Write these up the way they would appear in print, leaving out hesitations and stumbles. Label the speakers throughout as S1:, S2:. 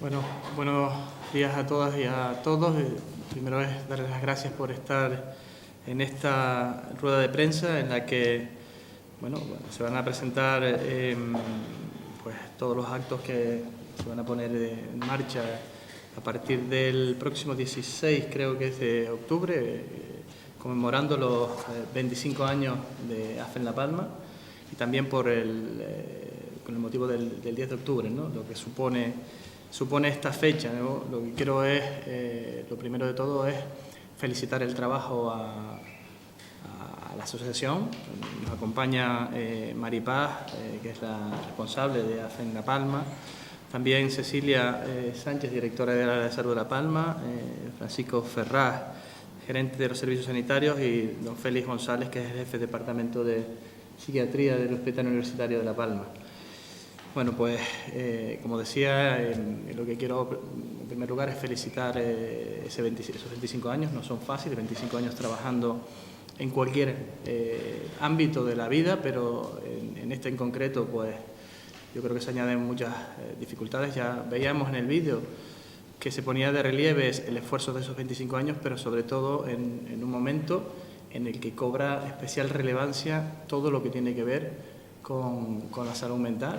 S1: Bueno, buenos días a todas y a todos. Primero es darles las gracias por estar en esta rueda de prensa en la que se van a presentar pues, todos los actos que se van a poner en marcha a partir del próximo 16, creo que es de octubre, conmemorando los 25 años de AFE en La Palma y también con el motivo del 10 de octubre, ¿no? Lo que supone esta fecha, ¿no? Lo que quiero es, lo primero de todo es felicitar el trabajo a la asociación. Nos acompaña Maripaz, que es la responsable de AFE en La Palma, también Cecilia Sánchez, directora del área de salud de La Palma, Francisco Ferraz, gerente de los servicios sanitarios, y don Félix González, que es el jefe de departamento de psiquiatría del Hospital Universitario de La Palma. Bueno, pues, como decía, lo que quiero en primer lugar es felicitar esos 25 años. No son fáciles, 25 años trabajando en cualquier ámbito de la vida, pero en este en concreto, pues, yo creo que se añaden muchas dificultades. Ya veíamos en el vídeo que se ponía de relieve el esfuerzo de esos 25 años, pero sobre todo en un momento en el que cobra especial relevancia todo lo que tiene que ver con la salud mental,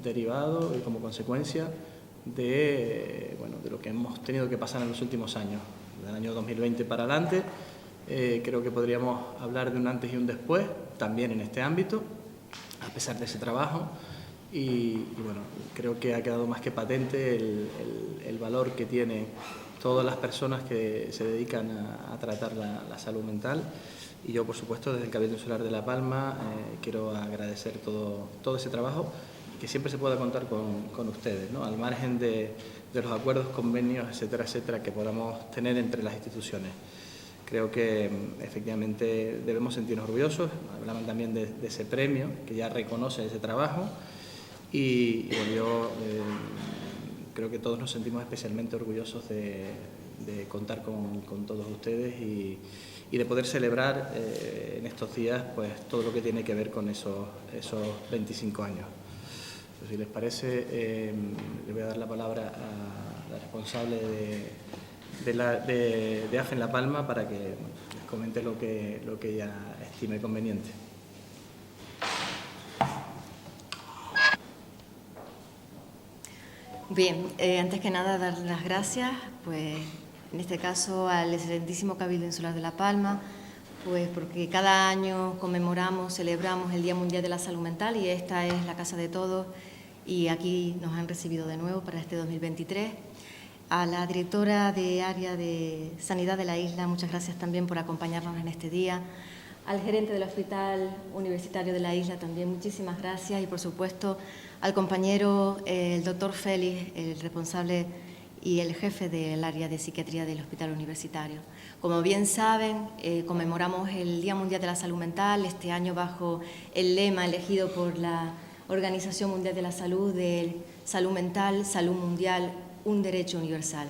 S1: derivado y como consecuencia de lo que hemos tenido que pasar en los últimos años. Del año 2020 para adelante, creo que podríamos hablar de un antes y un después, también en este ámbito, a pesar de ese trabajo. Y bueno, creo que ha quedado más que patente el valor que tiene todas las personas que se dedican a tratar la salud mental. Y yo, por supuesto, desde el Cabildo Insular de La Palma, quiero agradecer todo ese trabajo, que siempre se pueda contar con ustedes, ¿no? Al margen de los acuerdos, convenios, etcétera, etcétera, que podamos tener entre las instituciones. Creo que efectivamente debemos sentirnos orgullosos. Hablaban también de ese premio, que ya reconoce ese trabajo. Y bueno, yo creo que todos nos sentimos especialmente orgullosos de contar con todos ustedes y de poder celebrar en estos días pues todo lo que tiene que ver con esos 25 años. Pues, si les parece, le voy a dar la palabra a la responsable de AFE en La Palma para que les comente lo que ella estime conveniente.
S2: Bien, antes que nada dar las gracias, pues en este caso al excelentísimo Cabildo Insular de La Palma, pues porque cada año conmemoramos, celebramos el Día Mundial de la Salud Mental y esta es la casa de todos y aquí nos han recibido de nuevo para este 2023. A la directora de Área de Sanidad de la isla, muchas gracias también por acompañarnos en este día. Al gerente del Hospital Universitario de la isla también muchísimas gracias y por supuesto al compañero el doctor Félix, el responsable y el jefe del área de psiquiatría del Hospital Universitario. Como bien saben, conmemoramos el Día Mundial de la Salud Mental este año bajo el lema elegido por la Organización Mundial de la Salud de Salud Mental, Salud Mundial, un derecho universal.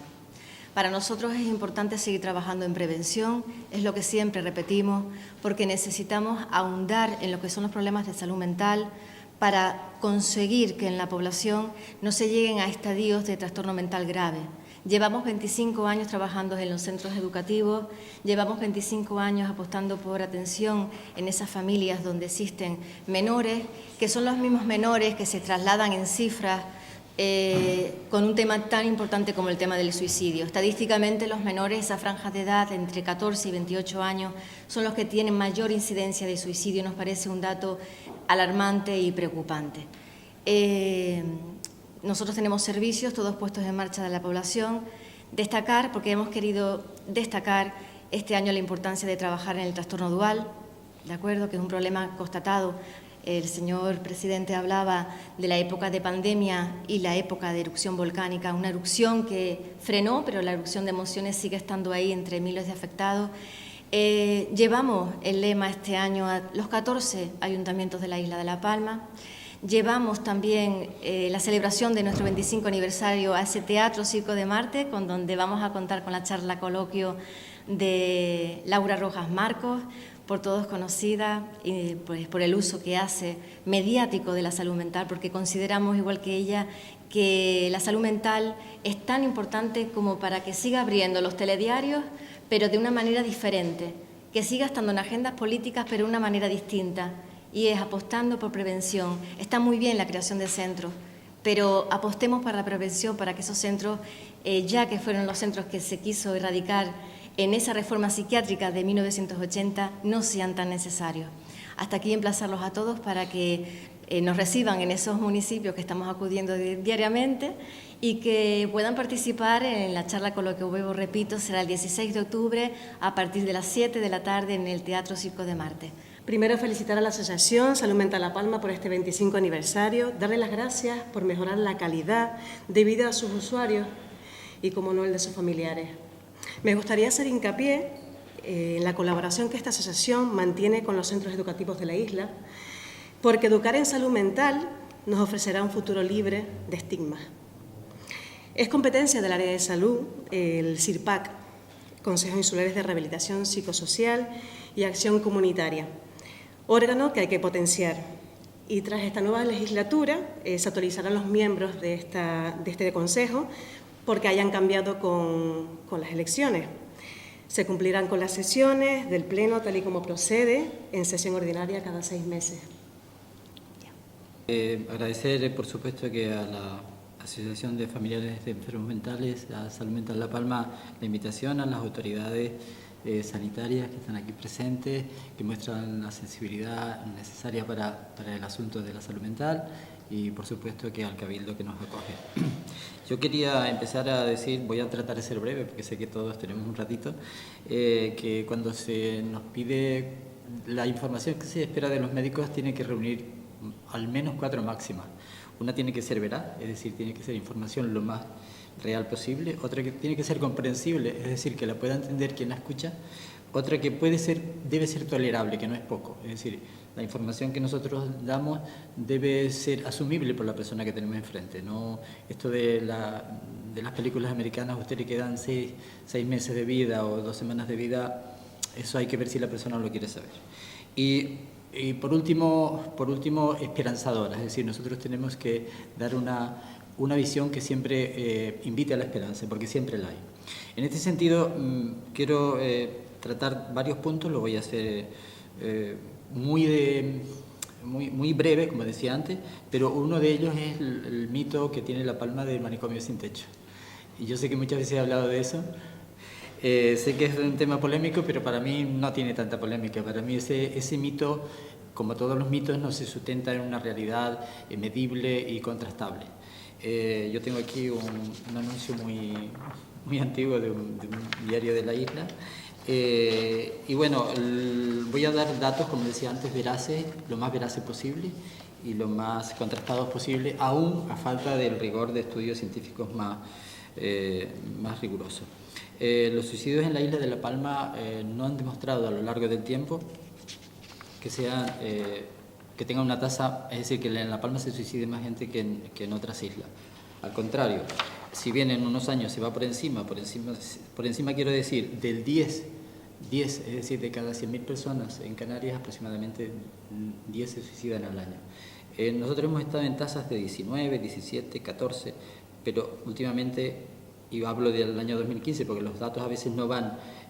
S2: Para nosotros es importante seguir trabajando en prevención, es lo que siempre repetimos, porque necesitamos ahondar en lo que son los problemas de salud mental para conseguir que en la población no se lleguen a estadios de trastorno mental grave. Llevamos 25 años trabajando en los centros educativos, llevamos 25 años apostando por atención en esas familias donde existen menores, que son los mismos menores que se trasladan en cifras con un tema tan importante como el tema del suicidio. Estadísticamente los menores, esa franja de edad entre 14 y 28 años, son los que tienen mayor incidencia de suicidio. Nos parece un dato alarmante y preocupante. Nosotros tenemos servicios, todos puestos en marcha de la población. Destacar, porque hemos querido destacar este año la importancia de trabajar en el trastorno dual, ¿de acuerdo?, que es un problema constatado. El señor presidente hablaba de la época de pandemia y la época de erupción volcánica, una erupción que frenó, pero la erupción de emociones sigue estando ahí entre miles de afectados. Llevamos el lema este año a los 14 ayuntamientos de la isla de La Palma. Llevamos también la celebración de nuestro 25 aniversario a ese Teatro Circo de Marte, donde vamos a contar con la charla coloquio de Laura Rojas Marcos. por todos conocida, pues por el uso que hace mediático de la salud mental, porque consideramos, igual que ella, que la salud mental es tan importante como para que siga abriendo los telediarios, pero de una manera diferente, que siga estando en agendas políticas, pero de una manera distinta, y es apostando por prevención. Está muy bien la creación de centros, pero apostemos para la prevención, para que esos centros, ya que fueron los centros que se quiso erradicar en esa reforma psiquiátrica de 1980, no sean tan necesarios. Hasta aquí emplazarlos a todos para que nos reciban en esos municipios que estamos acudiendo diariamente y que puedan participar en la charla coloquio, repito, será el 16 de octubre a partir de las 7 de la tarde en el Teatro Circo de Marte.
S3: Primero, felicitar a la Asociación Salud Mental La Palma por este 25 aniversario, darle las gracias por mejorar la calidad de vida a sus usuarios y, como no, el de sus familiares. Me gustaría hacer hincapié en la colaboración que esta asociación mantiene con los centros educativos de la isla, porque educar en salud mental nos ofrecerá un futuro libre de estigmas. Es competencia del área de salud, el CIRPAC, Consejos Insulares de Rehabilitación Psicosocial y Acción Comunitaria, órgano que hay que potenciar. Y tras esta nueva legislatura se actualizarán los miembros de este consejo porque hayan cambiado con las elecciones. Se cumplirán con las sesiones del Pleno tal y como procede en sesión ordinaria cada 6 meses.
S4: Agradecer, por supuesto, que a la Asociación de Familiares de Enfermos Mentales, a Salud Mental La Palma, la invitación a las autoridades sanitarias que están aquí presentes, que muestran la sensibilidad necesaria para el asunto de la salud mental y, por supuesto, que al Cabildo que nos acoge. Yo quería empezar a decir, voy a tratar de ser breve porque sé que todos tenemos un ratito, que cuando se nos pide la información que se espera de los médicos tiene que reunir al menos 4 máximas. Una tiene que ser veraz, es decir, tiene que ser información lo más real posible. Otra que tiene que ser comprensible, es decir, que la pueda entender quien la escucha. Otra que debe ser tolerable, que no es poco. Es decir, la información que nosotros damos debe ser asumible por la persona que tenemos enfrente. No esto de las películas americanas, a usted le quedan 6 meses de vida o 2 semanas de vida, eso hay que ver si la persona lo quiere saber. Y por último, esperanzadora, es decir, nosotros tenemos que dar una visión que siempre invite a la esperanza, porque siempre la hay. En este sentido, quiero tratar varios puntos, lo voy a hacer muy breve, como decía antes, pero uno de ellos es el mito que tiene La Palma del manicomio sin techo. Y yo sé que muchas veces he hablado de eso. Sé que es un tema polémico, pero para mí no tiene tanta polémica. Para mí ese mito, como todos los mitos, no se sustenta en una realidad medible y contrastable. Yo tengo aquí un anuncio muy antiguo de un diario de la isla. Y bueno, voy a dar datos, como decía antes, veraces, lo más veraces posible y lo más contrastados posible, aún a falta del rigor de estudios científicos más rigurosos. Los suicidios en la isla de La Palma no han demostrado a lo largo del tiempo que tengan una tasa, es decir, que en La Palma se suicide más gente que en otras islas. Al contrario, si bien en unos años se va por encima quiero decir, del 10, es decir, de cada 100.000 personas en Canarias, aproximadamente 10 se suicidan al año. Nosotros hemos estado en tasas de 19, 17, 14, pero últimamente, y hablo del año 2015 porque los datos a veces no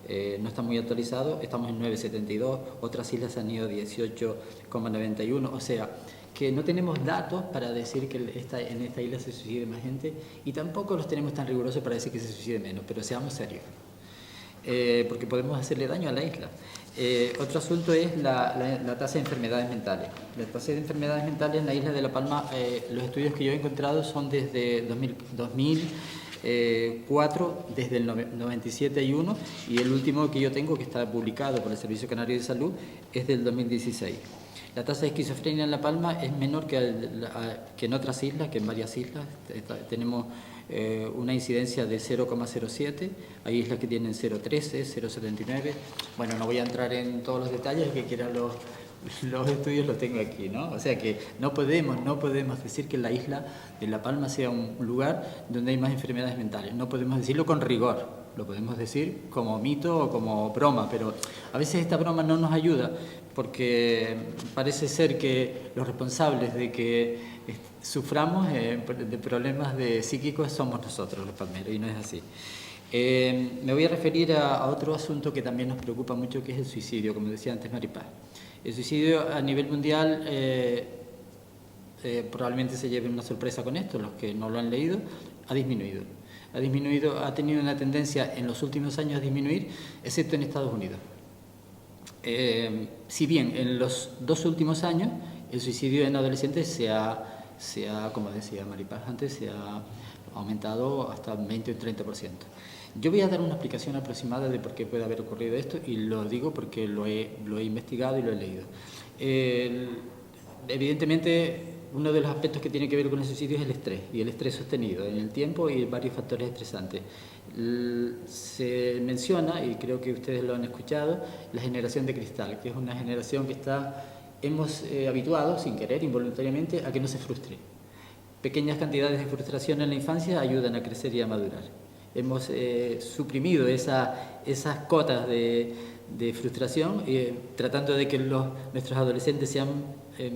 S4: están muy actualizados, estamos en 9,72, otras islas han ido 18,91, o sea, que no tenemos datos para decir que en esta isla se suicide más gente y tampoco los tenemos tan rigurosos para decir que se suicide menos, pero seamos serios, porque podemos hacerle daño a la isla. Otro asunto es la tasa de enfermedades mentales. La tasa de enfermedades mentales en la isla de La Palma, los estudios que yo he encontrado son desde 2004, desde el 97 hay uno, y el último que yo tengo, que está publicado por el Servicio Canario de Salud, es del 2016. La tasa de esquizofrenia en La Palma es menor que en otras islas, que en varias islas. Tenemos una incidencia de 0,07, hay islas que tienen 0,13, 0,79. Bueno, no voy a entrar en todos los detalles, el que quiera los estudios los tengo aquí, ¿no? O sea que no podemos decir que la isla de La Palma sea un lugar donde hay más enfermedades mentales, no podemos decirlo con rigor. lo podemos decir como mito o como broma, pero a veces esta broma no nos ayuda porque parece ser que los responsables de que suframos de problemas psíquicos somos nosotros los palmeros, y no es así. Me voy a referir a otro asunto que también nos preocupa mucho, que es el suicidio, como decía antes Maripaz. El suicidio a nivel mundial, probablemente se lleven una sorpresa con esto, los que no lo han leído, ha disminuido. Ha tenido una tendencia en los últimos años a disminuir, excepto en Estados Unidos. Si bien en los 2 últimos años el suicidio en adolescentes se ha, como decía Maripaz antes, se ha aumentado hasta 20 o 30%. Yo voy a dar una explicación aproximada de por qué puede haber ocurrido esto, y lo digo porque lo he investigado y lo he leído. Evidentemente, uno de los aspectos que tiene que ver con el suicidio es el estrés, y el estrés sostenido en el tiempo y varios factores estresantes. Se menciona, y creo que ustedes lo han escuchado, la generación de cristal, que es una generación que hemos habituado, sin querer, involuntariamente, a que no se frustre. Pequeñas cantidades de frustración en la infancia ayudan a crecer y a madurar. Hemos suprimido esas cotas de frustración, tratando de que nuestros adolescentes sean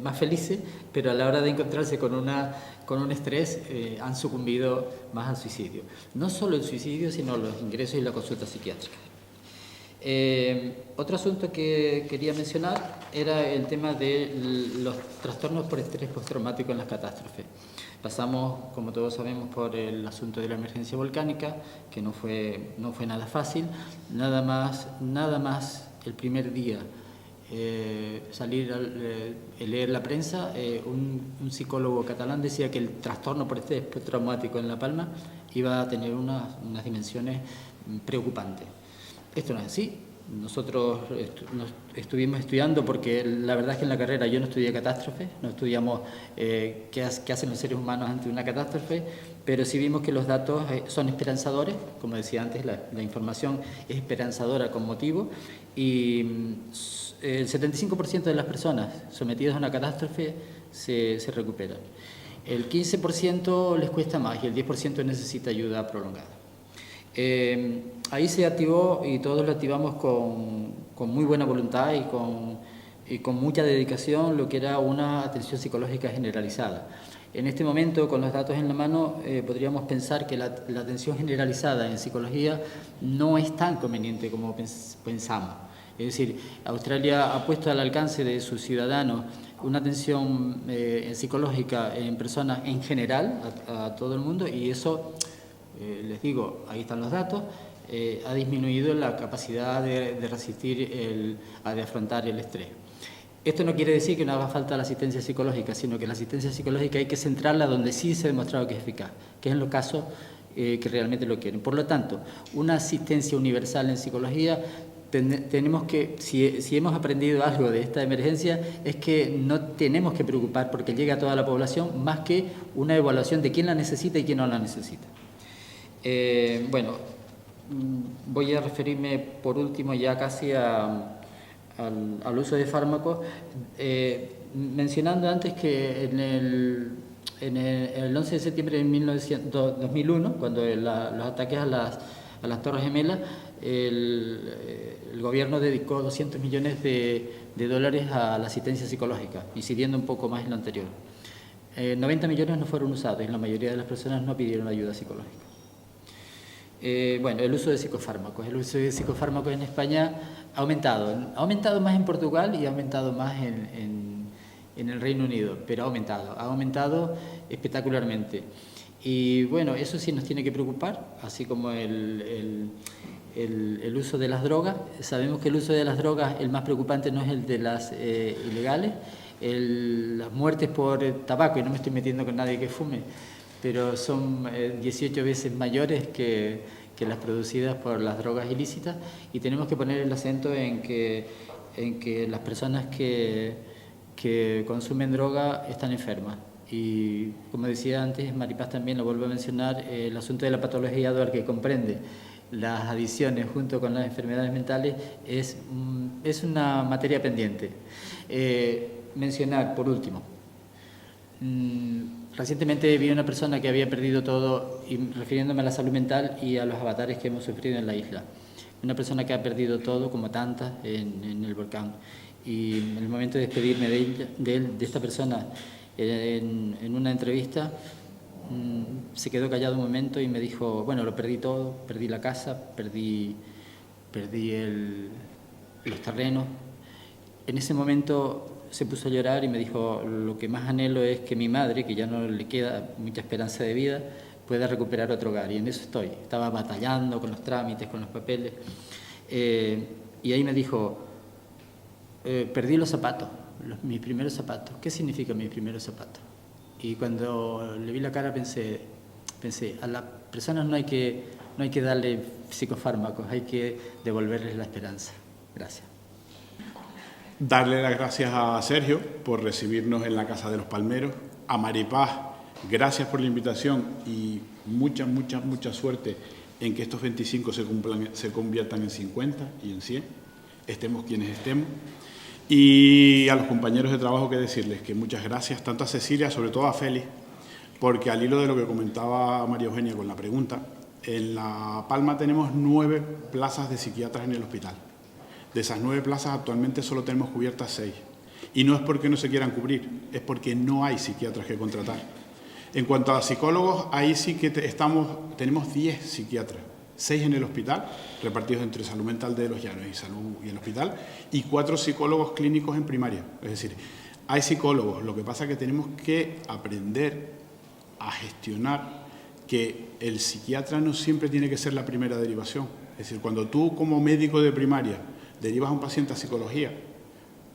S4: más felices, pero a la hora de encontrarse con un estrés han sucumbido más al suicidio. No solo el suicidio, sino los ingresos y la consulta psiquiátrica. Otro asunto que quería mencionar era el tema de los trastornos por estrés postraumático en las catástrofes. Pasamos, como todos sabemos, por el asunto de la emergencia volcánica, que no fue nada fácil. Nada más el primer día salir a leer la prensa, un psicólogo catalán decía que el trastorno por estrés postraumático en La Palma iba a tener unas dimensiones preocupantes. Esto no es así. Nosotros estuvimos estudiando, porque la verdad es que en la carrera yo no estudié catástrofe, no estudiamos qué hacen los seres humanos ante una catástrofe, pero sí vimos que los datos son esperanzadores. Como decía antes, la información es esperanzadora con motivo, y el 75% de las personas sometidas a una catástrofe se recuperan. El 15% les cuesta más y el 10% necesita ayuda prolongada. Ahí se activó, y todos lo activamos con muy buena voluntad y con mucha dedicación, lo que era una atención psicológica generalizada. En este momento, con los datos en la mano, podríamos pensar que la atención generalizada en psicología no es tan conveniente como pensamos. Es decir, Australia ha puesto al alcance de sus ciudadanos una atención psicológica en personas en general, a todo el mundo, y eso, les digo, ahí están los datos, ha disminuido la capacidad de resistir, de afrontar el estrés. Esto no quiere decir que no haga falta la asistencia psicológica, sino que la asistencia psicológica hay que centrarla donde sí se ha demostrado que es eficaz, que es en los casos que realmente lo quieren. Por lo tanto, una asistencia universal en psicología, tenemos que, si hemos aprendido algo de esta emergencia, es que no tenemos que preocupar porque llegue a toda la población, más que una evaluación de quién la necesita y quién no la necesita. Bueno, voy a referirme por último ya casi al uso de fármacos, mencionando antes que en el 11 de septiembre de 2001, cuando los ataques a las Torres Gemelas, el gobierno dedicó 200 millones de dólares a la asistencia psicológica, incidiendo un poco más en lo anterior. 90 millones no fueron usados y la mayoría de las personas no pidieron ayuda psicológica. Bueno, el uso de psicofármacos. El uso de psicofármacos en España ha aumentado más en Portugal y ha aumentado más en el Reino Unido, pero ha aumentado espectacularmente. Y bueno, eso sí nos tiene que preocupar, así como el uso de las drogas. Sabemos que el uso de las drogas, el más preocupante no es el de las ilegales, las muertes por tabaco, y no me estoy metiendo con nadie que fume, pero son 18 veces mayores que las producidas por las drogas ilícitas, y tenemos que poner el acento en que las personas que consumen droga están enfermas. Y como decía antes, Maripaz también lo vuelve a mencionar, el asunto de la patología dual, que comprende las adicciones junto con las enfermedades mentales, es una materia pendiente. Mencionar, por último, Recientemente vi a una persona que había perdido todo, y refiriéndome a la salud mental y a los avatares que hemos sufrido en la isla. Una persona que ha perdido todo, como tantas, en el volcán. Y en el momento de despedirme de esta persona en una entrevista, se quedó callado un momento y me dijo, bueno, lo perdí todo, perdí la casa, perdí los terrenos. En ese momento se puso a llorar y me dijo, lo que más anhelo es que mi madre, que ya no le queda mucha esperanza de vida, pueda recuperar otro hogar. Y en eso estoy. Estaba batallando con los trámites, con los papeles. Y ahí me dijo, perdí los zapatos, mis primeros zapatos. ¿Qué significa mis primeros zapatos? Y cuando le vi la cara pensé, a las personas no hay que darle psicofármacos, hay que devolverles la esperanza. Gracias.
S5: Darle las gracias a Sergio por recibirnos en la Casa de los Palmeros, a Maripaz, gracias por la invitación y mucha suerte en que estos 25 se conviertan en 50 y en 100, estemos quienes estemos. Y a los compañeros de trabajo que decirles que muchas gracias, tanto a Cecilia, sobre todo a Félix, porque al hilo de lo que comentaba María Eugenia con la pregunta, en La Palma tenemos 9 plazas de psiquiatras en el hospital. De esas 9 plazas actualmente solo tenemos cubiertas 6. Y no es porque no se quieran cubrir, es porque no hay psiquiatras que contratar. En cuanto a psicólogos, ahí sí que tenemos 10 psiquiatras, 6 en el hospital, repartidos entre Salud Mental de Los Llanos y el hospital, y 4 psicólogos clínicos en primaria. Es decir, hay psicólogos, lo que pasa es que tenemos que aprender a gestionar que el psiquiatra no siempre tiene que ser la primera derivación. Es decir, cuando tú como médico de primaria derivas a un paciente a psicología,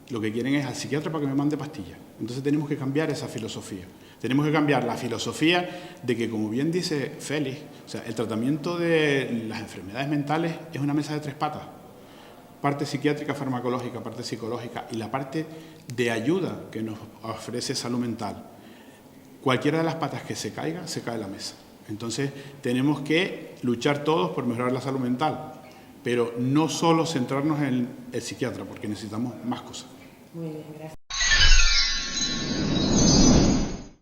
S5: lo que quieren es al psiquiatra para que me mande pastillas. Entonces tenemos que cambiar esa filosofía. Tenemos que cambiar la filosofía de que, como bien dice Félix, o sea, el tratamiento de las enfermedades mentales es una mesa de 3 patas. Parte psiquiátrica, farmacológica, parte psicológica y la parte de ayuda que nos ofrece salud mental. Cualquiera de las patas que se cae la mesa. Entonces tenemos que luchar todos por mejorar la salud mental, pero no solo centrarnos en el psiquiatra, porque necesitamos más cosas.
S3: Muy bien, gracias.